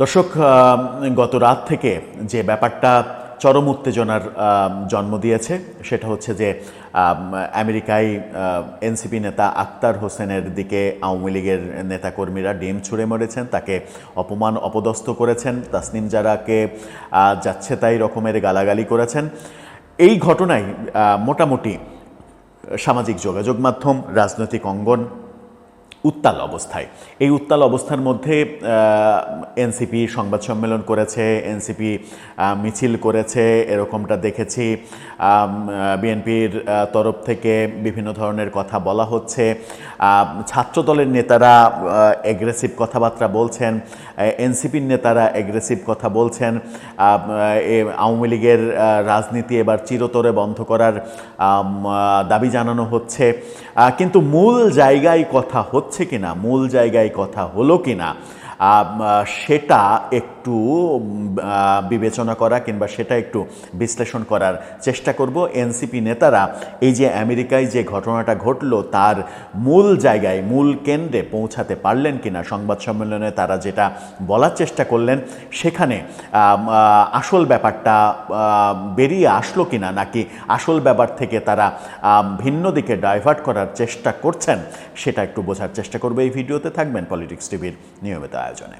দর্শক, গত রাত থেকে যে ব্যাপারটা চরম উত্তেজনার জন্ম দিয়েছে সেটা হচ্ছে যে আমেরিকায় এনসিপি নেতা আক্তার হোসেনের দিকে আওয়ামী লীগের নেতাকর্মীরা ডিম ছুঁড়ে মেরেছেন, তাকে অপমান অপদস্থ করেছেন, তাসনিম জারাকে যাচ্ছে তাই রকমের গালাগালি করেছেন। এই ঘটনায় মোটামুটি সামাজিক যোগাযোগ মাধ্যম, রাজনৈতিক অঙ্গন উত্তাল অবস্থায়। এই উত্তাল অবস্থার মধ্যে এনসিপি সংবাদ সম্মেলন করেছে, এনসিপি মিছিল করেছে, এরকমটা দেখেছি। বিএনপির তরফ থেকে বিভিন্ন ধরনের কথা বলা হচ্ছে। ছাত্রদলের নেতারা অ্যাগ্রেসিভ কথাবার্তা বলছেন, এনসিপির নেতারা অ্যাগ্রেসিভ কথা বলছেন। আওয়ামী লীগের রাজনীতি এবার চিরতরে বন্ধ করার দাবি জানানো হচ্ছে, কিন্তু মূল জায়গায় কথা হচ্ছে কিনা, মূল জায়গায় কথা হলো কিনা সেটা একটু বিবেচনা করা কিংবা সেটা একটু বিশ্লেষণ করার চেষ্টা করব। এনসিপি নেতারা এই যে আমেরিকায় যে ঘটনাটা ঘটলো তার মূল জায়গায়, মূল কেন্দ্রে পৌঁছাতে পারলেন কিনা, সংবাদ সম্মেলনে তারা যেটা বলার চেষ্টা করলেন সেখানে আসল ব্যাপারটা বেরিয়ে আসলো কিনা, নাকি আসল ব্যাপার থেকে তারা ভিন্ন দিকে ডাইভার্ট করার চেষ্টা করছেন, সেটা একটু বোঝার চেষ্টা করবে। এই ভিডিওতে থাকবেন পলিটিক্স টিভির নিয়মিত আয়োজনে।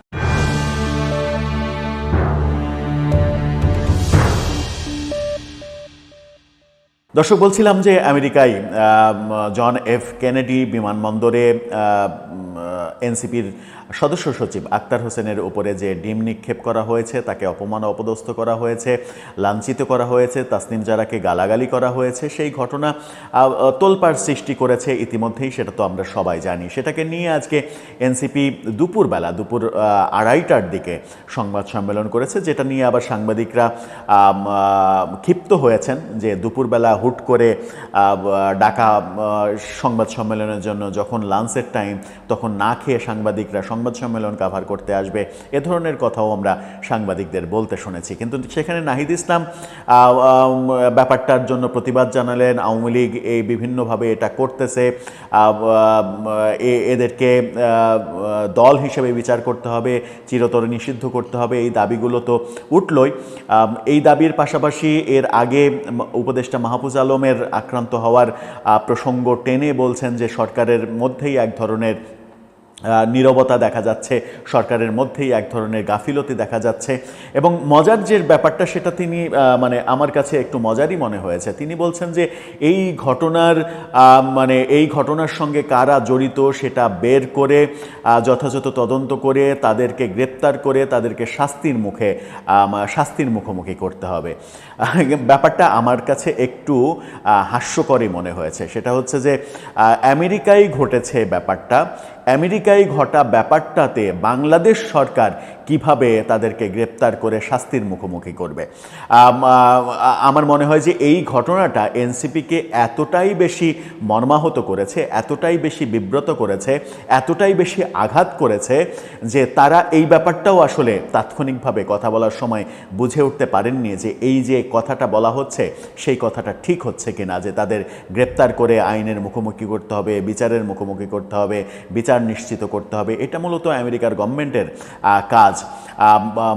দর্শক, বলছিলাম যে আমেরিকায় জন এফ কেনেডি বিমানবন্দরে এনসিপির সদস্য সচিব আক্তার হোসেনের উপরে যে ডিম নিক্ষেপ করা হয়েছে, তাকে অপমান অপদস্থ করা হয়েছে, লাঞ্ছিত করা হয়েছে, তাসনিম জারাকে গালাগালি করা হয়েছে, সেই ঘটনা তোলপাড় সৃষ্টি করেছে ইতিমধ্যেই, সেটা তো আমরা সবাই জানি। সেটাকে নিয়ে আজকে এনসিপি দুপুর 2:30টার দিকে সংবাদ সম্মেলন করেছে, যেটা নিয়ে আবার সাংবাদিকরা ক্ষিপ্ত হয়েছেন যে দুপুরবেলা হুট করে ডাকা সংবাদ সম্মেলনের জন্য, যখন লাঞ্চের টাইম, তখন না খেয়ে সাংবাদিকরা সংবাদ সম্মেলন কাভার করতে আসবে, এ ধরনের কথাও আমরা সাংবাদিকদের বলতে শুনেছি। কিন্তু সেখানে নাহিদ ইসলাম ব্যাপারটার জন্য প্রতিবাদ জানালেন। আওয়ামী লীগ এই বিভিন্নভাবে এটা করতেছে, এদেরকে দল হিসেবে বিচার করতে হবে, চিরতরে নিষিদ্ধ করতে হবে, এই দাবিগুলো তো উঠলই। এই দাবির পাশাপাশি এর আগে উপদেষ্টা মাহফুজ আলমের আক্রান্ত হওয়ার প্রসঙ্গ টেনে বলছেন যে সরকারের মধ্যেই এক ধরনের নীরবতা দেখা যাচ্ছে, সরকারের মধ্যেই এক ধরনের গাফিলতি দেখা যাচ্ছে। এবং মজার যে ব্যাপারটা সেটা তিনি আমার কাছে একটু মজারই মনে হয়েছে। তিনি বলছেন যে এই ঘটনার সঙ্গে কারা জড়িত সেটা বের করে যথাযথ তদন্ত করে তাদেরকে গ্রেপ্তার করে তাদেরকে শাস্তির মুখোমুখি করতে হবে। ব্যাপারটা আমার কাছে একটু হাস্যকরই মনে হয়েছে। সেটা হচ্ছে যে আমেরিকায় ঘটেছে ব্যাপারটা, আমেরিকায় ঘটা ব্যাপারটাতে বাংলাদেশ সরকার কিভাবে তাদেরকে গ্রেপ্তার করে শাস্তির মুখোমুখি করবে। আমার মনে হয় যে এই ঘটনাটা এনসিপিকে এতটাই বেশি মর্মাহত করেছে, এতটাই বেশি বিব্রত করেছে, এতটাই বেশি আঘাত করেছে যে তারা এই ব্যাপারটাও আসলে তাৎক্ষণিকভাবে কথা বলার সময় বুঝে উঠতে পারেননি যে এই যে কথাটা বলা হচ্ছে সেই কথাটা ঠিক হচ্ছে কিনা, যে তাদের গ্রেপ্তার করে আইনের মুখোমুখি করতে হবে, বিচারের মুখোমুখি করতে হবে, বিচার নিশ্চিত করতে হবে। এটা মূলত আমেরিকার গভর্নমেন্টের কাজ।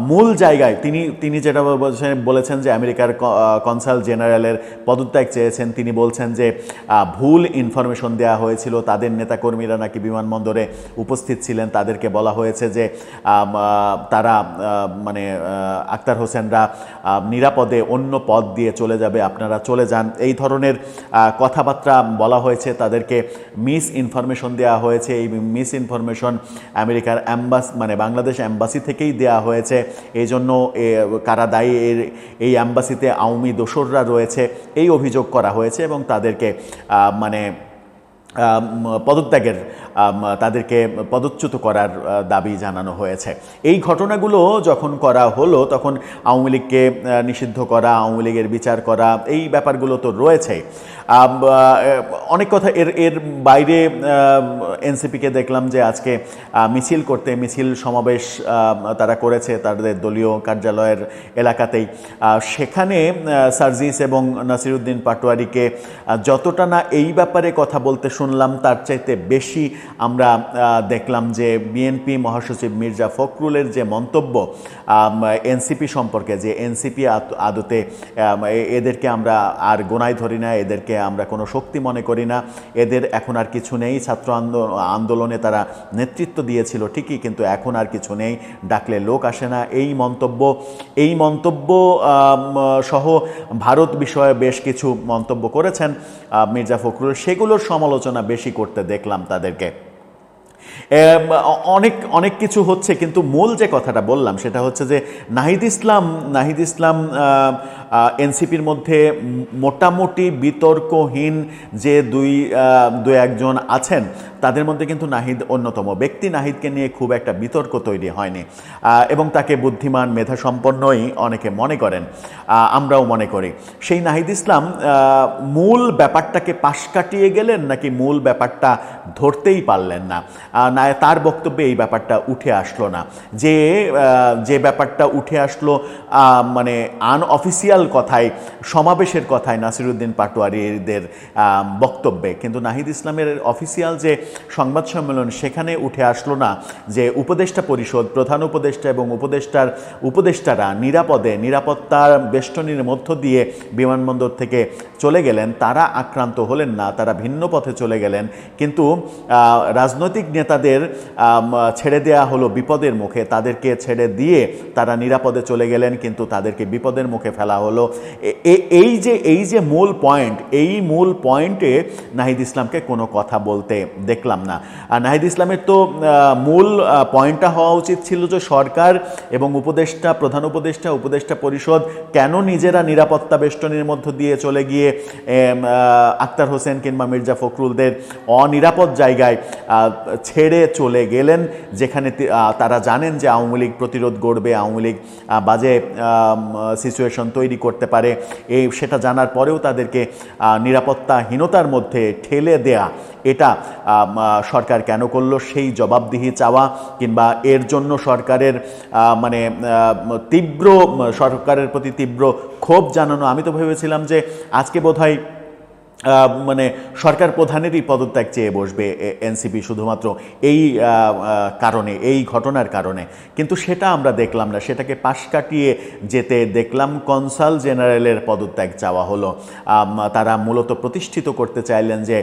মূল জায়গায় তিনি যেটা বলেছেন যে আমেরিকার কনসাল জেনারেলের পদত্যাগ চেয়েছেন। তিনি বলছেন যে ভুল ইনফরমেশন দেওয়া হয়েছিল, তাদের নেতাকর্মীরা নাকি বিমানবন্দরে উপস্থিত ছিলেন, তাদেরকে বলা হয়েছে যে তারা আক্তার হোসেনরা নিরাপদে অন্য পথ দিয়ে চলে যাবে, আপনারা চলে যান, এই ধরনের কথাবার্তা বলা হয়েছে। তাদেরকে মিস ইনফরমেশন দেওয়া হয়েছে। এই মিস ইনফরমেশন আমেরিকার বাংলাদেশ অ্যাম্বাসি থেকেই দেওয়া হয়েছে। এই জন্য কারা দায়ী, এই অ্যাম্বাসিতে আওয়ামী দোসররা রয়েছে, এই অভিযোগ করা হয়েছে এবং তাদেরকে তাদেরকে পদচ্যুত করার দাবি জানানো হয়েছে। এই ঘটনাগুলো যখন করা হলো তখন আওয়ামী লীগকে নিষিদ্ধ করা, আওয়ামী লীগের বিচার করা, এই ব্যাপারগুলো তো রয়েছে। অনেক কথা এর বাইরে এনসিপিকে দেখলাম যে আজকে মিছিল সমাবেশ তারা করেছে তাদের দলীয় কার্যালয়ের এলাকাতেই। সেখানে সার্জিস এবং নাসিরউদ্দিন পাটোয়ারিকে যতটা না এই ব্যাপারে কথা বলতে শুনলাম তার চাইতে বেশি আমরা দেখলাম যে বিএনপি মহাসচিব মির্জা ফখরুলের যে মন্তব্য এনসিপি সম্পর্কে, যে এনসিপি আদতে এদেরকে আমরা আর গোনায় ধরি না, এদেরকে আমরা কোনো শক্তি মনে করি না, এদের এখন আর কিছু নেই, ছাত্র আন্দোলনে তারা নেতৃত্ব দিয়েছিল ঠিকই, কিন্তু এখন আর কিছু নেই, ডাকলে লোক আসে না, এই মন্তব্য সহ ভারত বিষয়ে বেশ কিছু মন্তব্য করেছেন মির্জা ফখরুল, সেগুলোর সমালোচনা বেশি করতে দেখলাম তাদেরকে। অনেক কিছু হচ্ছে, কিন্তু মূল যে কথাটা বললাম সেটা হচ্ছে যে নাহিদ ইসলাম এনসিপির মধ্যে মোটামুটি বিতর্কহীন যে দুই একজন আছেন তাদের মধ্যে কিন্তু নাহিদ অন্যতম ব্যক্তি। নাহিদকে নিয়ে খুব একটা বিতর্ক তৈরি হয়নি এবং তাকে বুদ্ধিমান মেধাসম্পন্নই অনেকে মনে করেন, আমরাও মনে করি। সেই নাহিদ ইসলাম মূল ব্যাপারটাকে পাশ কাটিয়ে গেলেন নাকি মূল ব্যাপারটা ধরতেই পারলেন না, তার বক্তব্যে এই ব্যাপারটা উঠে আসলো না। যে ব্যাপারটা উঠে আসলো মানে আনঅফিসিয়াল কথায়, সমাবেশের কথায় নাসিরুদ্দিন পাটোয়ারিদের বক্তব্যে, কিন্তু নাহিদ ইসলামের অফিসিয়াল যে সংবাদ সম্মেলন সেখানে উঠে আসলো না যে উপদেষ্টা পরিষদ, প্রধান উপদেষ্টা এবং উপদেষ্টারা নিরাপত্তার বেষ্টনীর মধ্য দিয়ে বিমানবন্দর থেকে চলে গেলেন, তারা আক্রান্ত হলেন না, তারা ভিন্ন পথে চলে গেলেন, কিন্তু রাজনৈতিক নেতাদের ছেড়ে দেয়া হলো বিপদের মুখে, তাদেরকে ছেড়ে দিয়ে তারা নিরাপদে চলে গেলেন, কিন্তু তাদেরকে বিপদের মুখে ফেলা হলো। এই যে মূল পয়েন্ট, এই মূল পয়েন্টে নাহিদ ইসলামকে কোনো কথা বলতে দেখলাম না। আর নাহিদ ইসলামের তো মূল পয়েন্টটা হওয়া উচিত ছিল যে সরকার এবং প্রধান উপদেষ্টা পরিষদ কেন নিজেরা নিরাপত্তা বেষ্টনীর মধ্য দিয়ে চলে গিয়ে আক্তার হোসেন কিংবা মির্জা ফখরুলদের অনিরাপদ জায়গায় ছেড়ে চলে গেলেন, যেখানে তারা জানেন যে আওয়ামী লীগ প্রতিরোধ গড়বে, আওয়ামী লীগ বাজে সিচুয়েশন তৈরি করতে পারে, সেটা জানার পরেও তাদেরকে নিরাপত্তাহীনতার মধ্যে ঠেলে দেয়া, এটা সরকার কেন করলো সেই জবাবদিহি চাওয়া, কিংবা এর জন্য সরকারের সরকারের প্রতি তীব্র ক্ষোভ জানানো। আমি তো ভেবেছিলাম যে আজকে বোধহয় সরকার প্রধানেরই পদত্যাগ চেয়ে বসবে এনসিপি শুধুমাত্র এই ঘটনার কারণে, কিন্তু সেটা আমরা দেখলাম না, সেটাকে পাশ কাটিয়ে যেতে দেখলাম কনসাল জেনারেলের পদত্যাগ চাওয়া হলো। তারা মূলত প্রতিষ্ঠিত করতে চাইলেন যে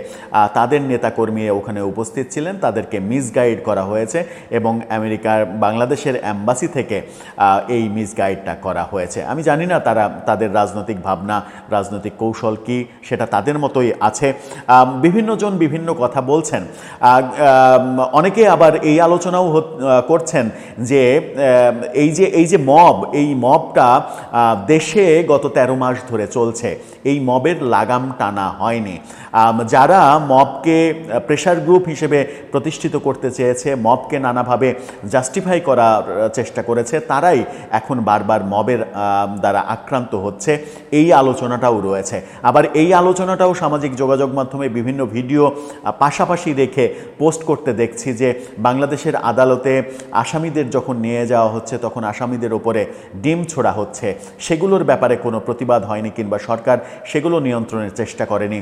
তাদের নেতাকর্মী ওখানে উপস্থিত ছিলেন, তাদেরকে মিসগাইড করা হয়েছে এবং বাংলাদেশের অ্যাম্বাসি থেকে এই মিসগাইডটা করা হয়েছে। আমি জানি না তাদের রাজনৈতিক ভাবনা, রাজনৈতিক কৌশল কি, সেটা তাদের মতোই আছে। বিভিন্ন জন বিভিন্ন কথা বলছেন, অনেকে আবার এই আলোচনাও করছেন যে এই যে মবটা দেশে গত 13 মাস ধরে চলছে, এই মবের লাগাম টানা হয়নি। যারা মবকে প্রেশার গ্রুপ হিসেবে প্রতিষ্ঠিত করতে চেয়েছে, মবকে নানাভাবে জাস্টিফাই করার চেষ্টা করেছে, তারাই এখন বারবার মবের দ্বারা আক্রান্ত হচ্ছে, এই আলোচনাটাও রয়েছে। আবার এই আলোচনাটাও সামাজিক যোগাযোগ মাধ্যমে বিভিন্ন ভিডিও পাশাপাশি রেখে পোস্ট করতে দেখছি যে বাংলাদেশের আদালতে আসামিদের যখন নিয়ে যাওয়া হচ্ছে তখন আসামিদের ওপরে ডিম ছোড়া হচ্ছে, সেগুলোর ব্যাপারে কোনো প্রতিবাদ হয়নি কিংবা সরকার সেগুলো নিয়ন্ত্রণের চেষ্টা করেনি।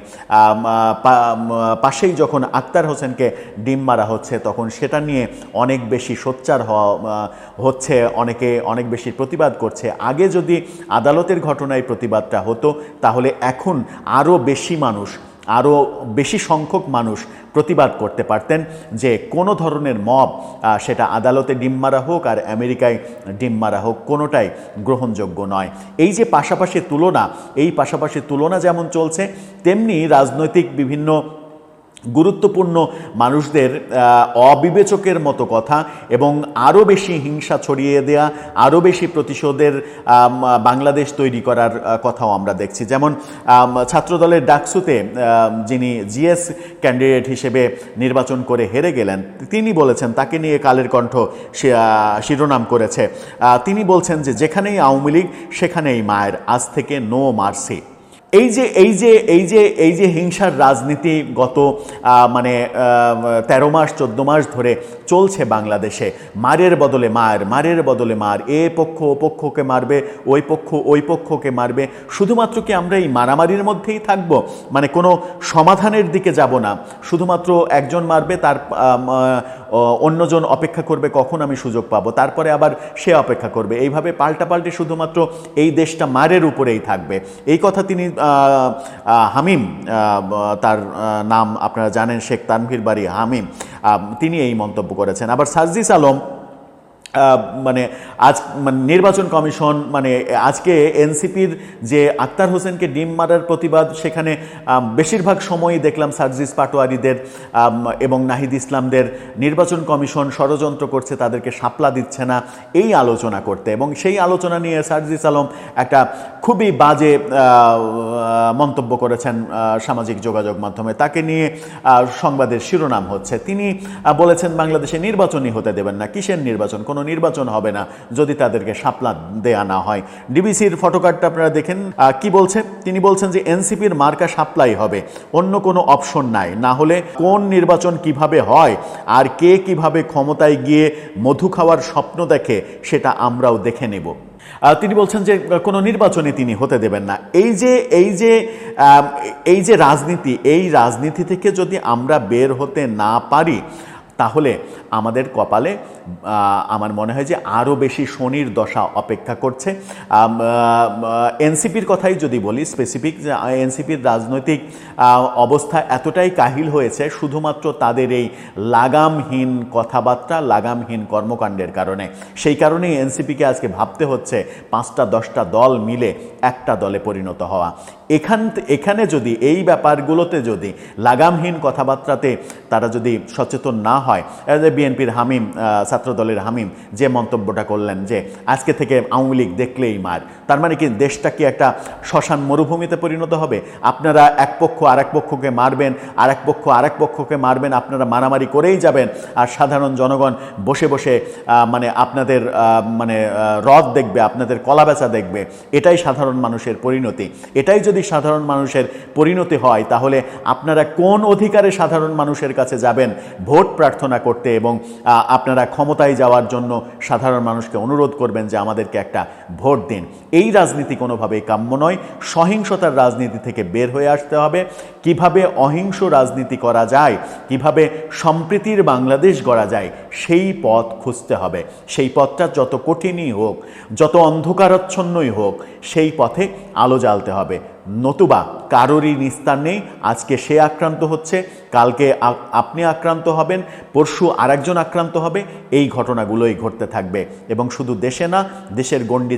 পাশেই যখন আক্তার হোসেনকে ডিম মারা হচ্ছে তখন সেটা নিয়ে অনেক বেশি সোচ্চার হচ্ছে, অনেকে অনেক বেশি প্রতিবাদ করছে। আগে যদি আদালতের ঘটনায় প্রতিবাদটা হতো তাহলে এখন আরও বেশি সংখ্যক মানুষ প্রতিবাদ করতে পারতেন যে কোনো ধরনের মব, সেটা আদালতে ডিম মারা হোক আর আমেরিকায় ডিম মারা হোক, কোনোটাই গ্রহণযোগ্য নয়। এই যে পাশাপাশি তুলনা যেমন চলছে, তেমনি রাজনৈতিক বিভিন্ন গুরুত্বপূর্ণ মানুষদের অবিবেচকের মতো কথা এবং আরও বেশি হিংসা ছড়িয়ে দেয়া, আরও বেশি প্রতিশোধের বাংলাদেশ তৈরি করার কথাও আমরা দেখছি। যেমন ছাত্রদলের ডাকসুতে যিনি জিএস ক্যান্ডিডেট হিসেবে নির্বাচন করে হেরে গেলেন, তিনি বলেছেন, তাকে নিয়ে কালের কণ্ঠ শিরোনাম করেছে, তিনি বলছেন যে যেখানেই আওয়ামী লীগ সেখানেই মায়ের, আজ থেকে নো মার্সি। এই যে হিংসার রাজনীতি গত 13 মাস 14 মাস ধরে চলছে বাংলাদেশে, মারের বদলে মার, মারের বদলে মার, এ পক্ষ ও পক্ষকে মারবে, ওই পক্ষ ওই পক্ষকে মারবে, শুধুমাত্র কি আমরা এই মারামারির মধ্যেই থাকব? মানে কোনো সমাধানের দিকে যাব না, শুধুমাত্র একজন মারবে, তার অন্যজন অপেক্ষা করবে কখন আমি সুযোগ পাবো, তারপরে আবার সে অপেক্ষা করবে, এইভাবে পাল্টাপাল্টে শুধুমাত্র এই দেশটা মারের উপরেই থাকবে। এই কথা তিনি হামিম, তার নাম আপনারা জানেন, শেখ তানভীর বারী হামিম, তিনি এই মন্তব্য করেছেন। আবার সার্জিস আলম মানে আজ মানে নির্বাচন কমিশন মানে আজকে এনসিপির যে আক্তার হোসেনকে ডিম মারার প্রতিবাদ, সেখানে বেশিরভাগ সময়ই দেখলাম সার্জিস পাটোয়ারিদের এবং নাহিদ ইসলামদের নির্বাচন কমিশন ষড়যন্ত্র করছে, তাদেরকে শাপলা দিচ্ছে না, এই আলোচনা করতে। এবং সেই আলোচনা নিয়ে সার্জিস আলম একটা খুবই বাজে মন্তব্য করেছেন সামাজিক যোগাযোগ মাধ্যমে। তাকে নিয়ে সংবাদের শিরোনাম হচ্ছে, তিনি বলেছেন বাংলাদেশে নির্বাচনই হতে দেবেন না। কিসের নির্বাচন? কোনো নির্বাচন হবে না যদি তাদেরকে শাপলা দেয়া না হয়। ডিবিসির ফটোকার্ডটা আপনারা দেখেন কি বলছে। তিনি বলছেন যে এনসিপির মার্কা শাপলাই হবে, অন্য কোনো অপশন নাই, না হলে কোন নির্বাচন কিভাবে হয় আর কে কিভাবে ক্ষমতায় গিয়ে মধু খাওয়ার স্বপ্ন দেখে সেটা আমরাও দেখে নেব। তিনি বলছেন যে কোনো নির্বাচনে তিনি হতে দেবেন না। এই যে রাজনীতি, এই রাজনীতি থেকে যদি আমরা বের হতে না পারি তাহলে আমাদের কপালে আমার মনে হয় যে আরও বেশি শনির দশা অপেক্ষা করছে। এনসিপির কথাই যদি বলি স্পেসিফিক, যে এনসিপির রাজনৈতিক অবস্থা এতটাই কাহিল হয়েছে শুধুমাত্র তাদের এই লাগামহীন কথাবার্তা, লাগামহীন কর্মকাণ্ডের কারণে। সেই কারণেই এনসিপিকে আজকে ভাবতে হচ্ছে 5-10টা দল মিলে একটা দলে পরিণত হওয়া। এখানে যদি এই ব্যাপারগুলোতে যদি লাগামহীন কথাবার্তাতে তারা যদি সচেতন না হয়, বিএনপির হামিম, ছাত্রদলের হামিম যে মন্তব্যটা করলেন যে আজকে থেকে আওয়ামী লীগ দেখলেই মার, তার মানে কি দেশটা কি একটা শ্মশান মরুভূমিতে পরিণত হবে? আপনারা এক পক্ষ আরেক পক্ষকে মারবেন, আরেক পক্ষ আরেক পক্ষকে মারবেন, আপনারা মারামারি করেই যাবেন, আর সাধারণ জনগণ বসে বসে মানে আপনাদের মানে রদ দেখবে, আপনাদের কলা বেচা দেখবে। এটাই সাধারণ মানুষের পরিণতি। এটাই যদি সাধারণ মানুষের পরিণতি হয় তাহলে আপনারা কোন অধিকারে সাধারণ মানুষের কাছে যাবেন ভোট প্রার্থনা করতে এবং আপনারা ক্ষমতায় যাওয়ার জন্য সাধারণ মানুষকে অনুরোধ করবেন যে আমাদেরকে একটা ভোট দিন? এই রাজনীতি কোনোভাবেই কাম্য নয়। সহিংসতার রাজনীতি থেকে বের হয়ে আসতে হবে। কিভাবে অহিংস রাজনীতি করা যায়, কিভাবে সম্প্রীতির বাংলাদেশ গড়া যায়, সেই পথ খুঁজতে হবে। সেই পথটা যত কঠিনই হোক, যত অন্ধকারাচ্ছন্নই হোক, সেই পথে আলো জ্বালতে হবে। নতুবা কারোরই নিস্তার নেই। আজকে সে আক্রান্ত হচ্ছে, কালকে আপনি আক্রান্ত হবেন, পরশু আরেকজন আক্রান্ত হবে। এই ঘটনাগুলোই ঘটতে থাকবে এবং শুধু দেশে না, দেশের গণ্ডি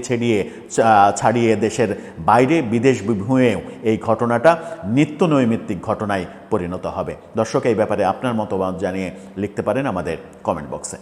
ছাড়িয়ে দেশের বাইরে বিদেশ বিভূঁয়েও এই ঘটনাটা নিত্য নৈমিত্তিক ঘটনায় পরিণত হবে। দর্শক, এই ব্যাপারে আপনার মতামত জানিয়ে লিখতে পারেন আমাদের কমেন্ট বক্সে।